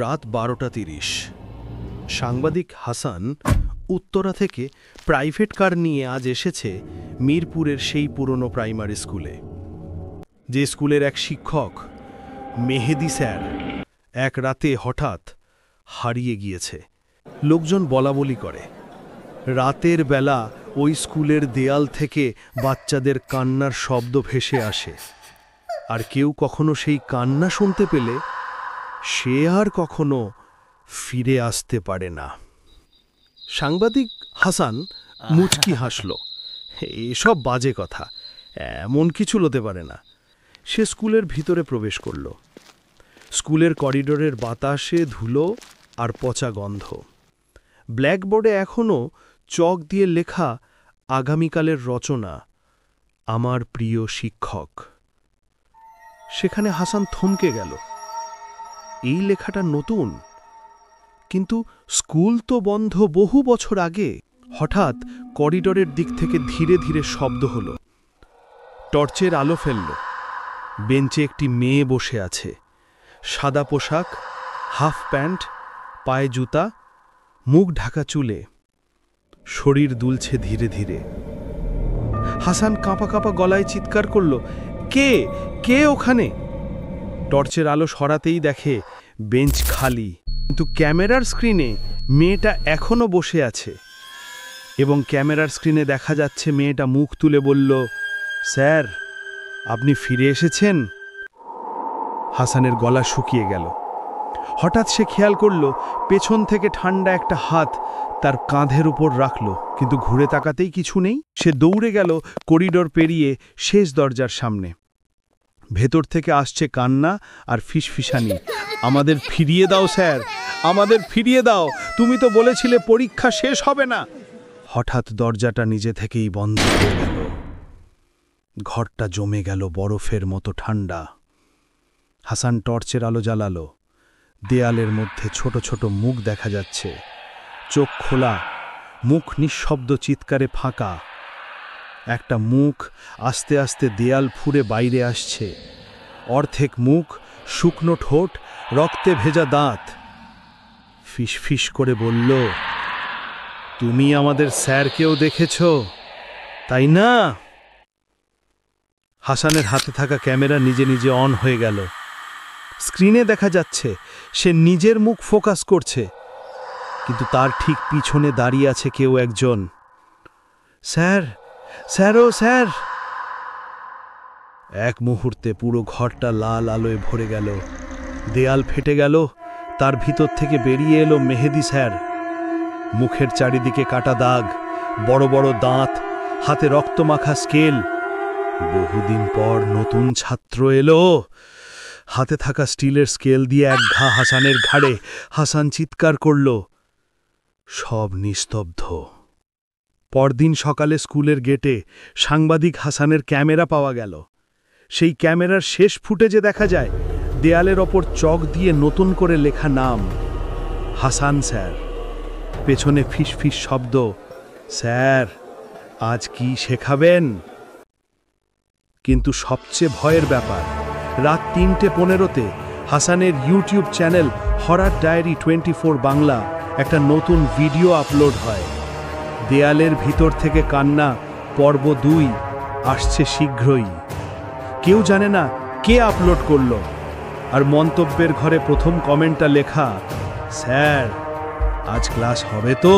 রাত 12:30। সাংবাদিক হাসান উত্তরা থেকে প্রাইভেট কার নিয়ে আজ এসেছে মিরপুরের সেই পুরনো প্রাইমারি স্কুলে। যে স্কুলের এক শিক্ষক মেহেদি স্যার এক রাতে হঠাৎ হারিয়ে গিয়েছে। লোকজন বলাবলি করে, রাতের বেলা ওই স্কুলের দেয়াল থেকে বাচ্চাদের কান্নার শব্দ ভেসে আসে, আর কেউ কখনো সেই কান্না শুনতে পেলে সে আর কখনো ফিরে আসতে পারে না। সাংবাদিক হাসান মুচকি হাসল। এসব বাজে কথা, এমন কিছু হতে পারে না। সে স্কুলের ভিতরে প্রবেশ করল। স্কুলের করিডোরের বাতাসে ধুলো আর পচা গন্ধ। ব্ল্যাকবোর্ডে এখনও চক দিয়ে লেখা আগামীকালের রচনা, আমার প্রিয় শিক্ষক। সেখানে হাসান থমকে গেল। এই লেখাটা নতুন, কিন্তু স্কুল তো বন্ধ বহু বছর আগে। হঠাৎ করিডোরের দিক থেকে ধীরে ধীরে শব্দ হলো। টর্চের আলো ফেলল। বেঞ্চে একটি মেয়ে বসে আছে, সাদা পোশাক, হাফ প্যান্ট, পায়ে জুতা, মুখ ঢাকা চুলে, শরীর দুলছে ধীরে ধীরে। হাসান কাঁপা কাঁপা গলায় চিৎকার করল, কে কে ওখানে? টর্চের আলো সরাতেই দেখে বেঞ্চ খালি, কিন্তু ক্যামেরার স্ক্রিনে মেয়েটা এখনো বসে আছে, এবং ক্যামেরার স্ক্রিনে দেখা যাচ্ছে মেয়েটা মুখ তুলে বলল, স্যার, আপনি ফিরে এসেছেন। হাসানের গলা শুকিয়ে গেল। হঠাৎ সে খেয়াল করল পেছন থেকে ঠান্ডা একটা হাত তার কাঁধের উপর রাখল, কিন্তু ঘুরে তাকাতেই কিছু নেই। সে দৌড়ে গেল করিডোর পেরিয়ে শেষ দরজার সামনে। ভেতর থেকে আসছে কান্না আর ফিসফিসানি, আমাদের ফিরিয়ে দাও স্যার, আমাদের ফিরিয়ে দাও, তুমি তো বলেছিলে পরীক্ষা শেষ হবে না। হঠাৎ দরজাটা নিজে থেকেই বন্ধ হয়ে গেল। ঘরটা জমে গেল বরফের মতো ঠান্ডা। হাসান টর্চের আলো জ্বালালো। দেয়ালের মধ্যে ছোট ছোট মুখ দেখা যাচ্ছে, চোখ খোলা, মুখ নিঃশব্দ চিৎকারে ফাঁকা। একটা মুখ আস্তে আস্তে দেয়াল ফুঁড়ে বাইরে আসছে, অর্ধেক মুখ, শুকনো ঠোঁট, রক্তে ভেজা দাঁত। ফিসফিস করে বলল, তুমি আমাদের স্যারকেও দেখেছ, তাই না? হাসানের হাতে থাকা ক্যামেরা নিজে নিজে অন হয়ে গেল। স্ক্রিনে দেখা যাচ্ছে সে নিজের মুখ ফোকাস করছে, কিন্তু তার ঠিক পিছনে দাঁড়িয়ে আছে কেউ একজন। স্যার, স্যার, ও স্যার! এক মুহূর্তে পুরো ঘরটা লাল আলোয় ভরে গেল। দেয়াল ফেটে গেল, তার ভিতর থেকে বেরিয়ে এলো মেহেদি স্যার। মুখের চারিদিকে কাটা দাগ, বড় বড় দাঁত, হাতে রক্তমাখা স্কেল। বহুদিন পর নতুন ছাত্র এলো। হাতে থাকা স্টিলের স্কেল দিয়ে এক ঘা হাসানের ঘাড়ে। হাসান চিৎকার করল। সব নিস্তব্ধ। পরদিন সকালে স্কুলের গেটে সাংবাদিক হাসানের ক্যামেরা পাওয়া গেল। সেই ক্যামেরার শেষ ফুটেজে দেখা যায় দেয়ালের ওপর চক দিয়ে নতুন করে লেখা নাম, হাসান স্যার। পেছনে ফিসফিস শব্দ, স্যার, আজ কি শেখাবেন? কিন্তু সবচেয়ে ভয়ের ব্যাপার, রাত 3:15 হাসানের ইউটিউব চ্যানেল হরার ডায়েরি 24 বাংলা একটা নতুন ভিডিও আপলোড হয়। দেয়ালের ভিতর থেকে কান্না পর্ব 2 আসছে শীঘ্রই। কেউ জানে না কে আপলোড করল, আর মন্তব্যের ঘরে প্রথম কমেন্টটা লেখা, স্যার, আজ ক্লাস হবে তো?